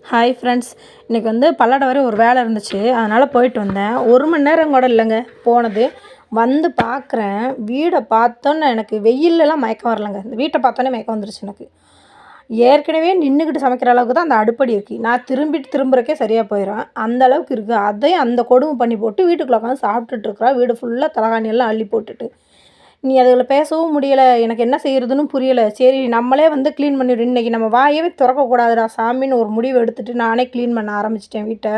Hi friends, இன்றைக்கி வந்து பல்லடம் வரை ஒரு வேலை இருந்துச்சு. அதனால் போயிட்டு வந்தேன். 1 மணி நேரம் கூட இல்லைங்க போனது. வந்து பார்க்குறேன், வீடை பார்த்தோன்னே எனக்கு வெயில்லலாம் மயக்கம் வரலைங்க. இந்த வீட்டை பார்த்தோன்னே மயக்கம் வந்துருச்சு எனக்கு. ஏற்கனவே நின்றுக்கிட்டு சமைக்கிற அளவுக்கு தான் அந்த அடுப்படி இருக்குது. நான் திரும்புறக்கே சரியாக போயிடும். அந்த அளவுக்கு இருக்குது. அதையும் அந்த கொடுமை பண்ணி போட்டு வீட்டுக்குள்ளே உட்காந்து சாப்பிட்டுட்ருக்குறா. வீடு ஃபுல்லாக தலகாணியெல்லாம் அள்ளி போட்டுட்டு. நீ அதில் பேசவும் முடியலை. எனக்கு என்ன செய்கிறதுன்னு புரியலை. சரி நம்மளே வந்து க்ளீன் பண்ணிவிடு. இன்றைக்கி நம்ம வாயவே திறக்கக்கூடாதுடா சாமின்னு ஒரு முடிவு எடுத்துகிட்டு நானே க்ளீன் பண்ண ஆரம்பிச்சிட்டேன் வீட்டை.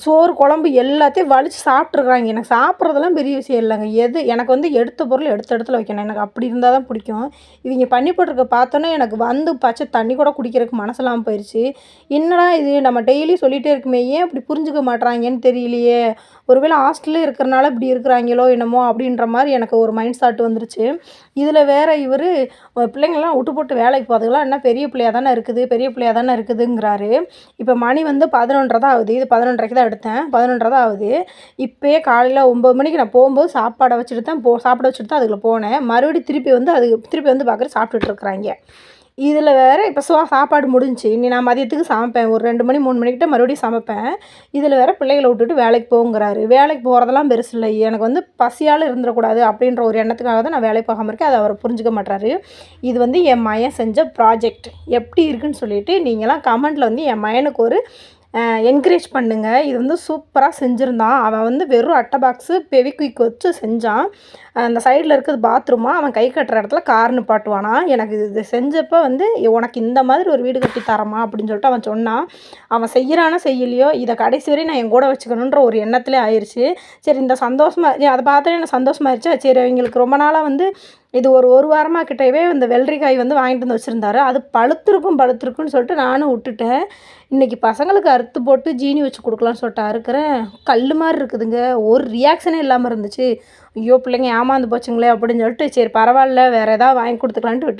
சோறு குழம்பு எல்லாத்தையும் வலிச்சு சாப்பிட்ருக்குறாங்க. எனக்கு சாப்பிட்றதெல்லாம் பெரிய விஷயம் இல்லைங்க. எனக்கு வந்து எடுத்த பொருள் எடுத்த இடத்துல வைக்கணும். எனக்கு அப்படி இருந்தால் தான் பிடிக்கும். இவங்க பண்ணி போட்டிருக்க பார்த்தோன்னே எனக்கு வந்து பச்சை தண்ணி கூட குடிக்கிறதுக்கு மனசெல்லாம் போயிடுச்சு. என்னடா இது, நம்ம டெய்லி சொல்லிகிட்டே இருக்குமே, ஏன் இப்படி புரிஞ்சுக்க மாட்றாங்கன்னு தெரியலையே. ஒருவேளை ஹாஸ்டலில் இருக்கிறனால இப்படி இருக்கிறாங்களோ என்னமோ அப்படின்ற மாதிரி எனக்கு ஒரு மைண்ட் தாட் வந்துருச்சு. இதில் வேறு இவர் பிள்ளைங்கள்லாம் விட்டு போட்டு வேலைக்கு போகிறதுக்கெல்லாம் என்ன பெரிய பிள்ளையாக தானே இருக்குதுங்கிறாரு. இப்போ மணி வந்து 11:30 தான் ஆகுது. இது 11:30க்கு தான் எடுத்தேன். 11:30 தான் ஆகுது. இப்போயே காலையில் 9 மணிக்கு நான் போகும்போது சாப்பாட வச்சுட்டு தான் அதுக்குள்ளே போனேன். மறுபடியும் திருப்பி வந்து பார்க்குறேன் சாப்பிட்டுட்ருக்குறாங்க. இதில் வேறு இப்போ சாப்பாடு முடிஞ்சுச்சு. இனி நான் மதியத்துக்கு சமைப்பேன். ஒரு 2 மணி 3 மணிக்கிட்ட மறுபடியும் சமைப்பேன். இதில் வேறு பிள்ளைகளை விட்டுட்டு வேலைக்கு போங்கிறாரு. வேலைக்கு போகிறதெல்லாம் பெருசு இல்லை. எனக்கு வந்து பசியால் இருந்துடக்கூடாது அப்படின்ற ஒரு எண்ணத்துக்காக தான் நான் வேலைக்கு போகாமல் இருக்கேன். அதை அவர் புரிஞ்சுக்க மாட்டாரு. இது வந்து என் மகன் செஞ்ச ப்ராஜெக்ட். எப்படி இருக்குன்னு சொல்லிவிட்டு நீங்கள்லாம் கமெண்ட்டில் வந்து என் மகனுக்கு ஒரு என்கரேஜ் பண்ணுங்க. இது வந்து சூப்பராக செஞ்சுருந்தான். அவன் வந்து வெறும் அட்டை பாக்ஸு ஃபெவிக்விக் வச்சு செஞ்சான். அந்த சைடில் இருக்கிறது பாத்ரூமா, அவன் கை கட்டுற இடத்துல கார் நிப்பாட்டுவானா. எனக்கு இது செஞ்சப்போ வந்து உனக்கு இந்த மாதிரி ஒரு வீடு கட்டி தரமா அப்படின்னு சொல்லிட்டு அவன் சொன்னான். அவன் செய்கிறானோ செய்யலையோ, இதை கடைசி வரையும் நான் என் கூட வச்சுக்கணுன்ற ஒரு எண்ணத்துலேயே ஆயிடுச்சு. சரி, இந்த சந்தோஷமாக அதை பார்த்தோன்னே எனக்கு சந்தோஷமாயிருச்சா. சரி, அவங்களுக்கு ரொம்ப நாளாக வந்து இது ஒரு வாரமாக கிட்டவே இந்த வெள்ளரிக்காய் வந்து வாங்கிட்டு வந்து வச்சுருந்தாரு. அது பழுத்திருக்குன்னு சொல்லிட்டு நானும் விட்டுட்டேன். இன்றைக்கி பசங்களுக்கு அறுத்து போட்டு ஜீனி வச்சு கொடுக்கலான்னு சொல்லிட்டு அறுக்கிறேன். கல் மாதிரி இருக்குதுங்க. ஒரு ரியாக்ஷனே இல்லாமல் இருந்துச்சு. ஐயோ, பிள்ளைங்க ஏமாந்து போச்சுங்களே அப்படின்னு சொல்லிட்டு சரி பரவாயில்ல, வேறு ஏதாவது வாங்கி கொடுத்துக்கலான்ட்டு விட்டு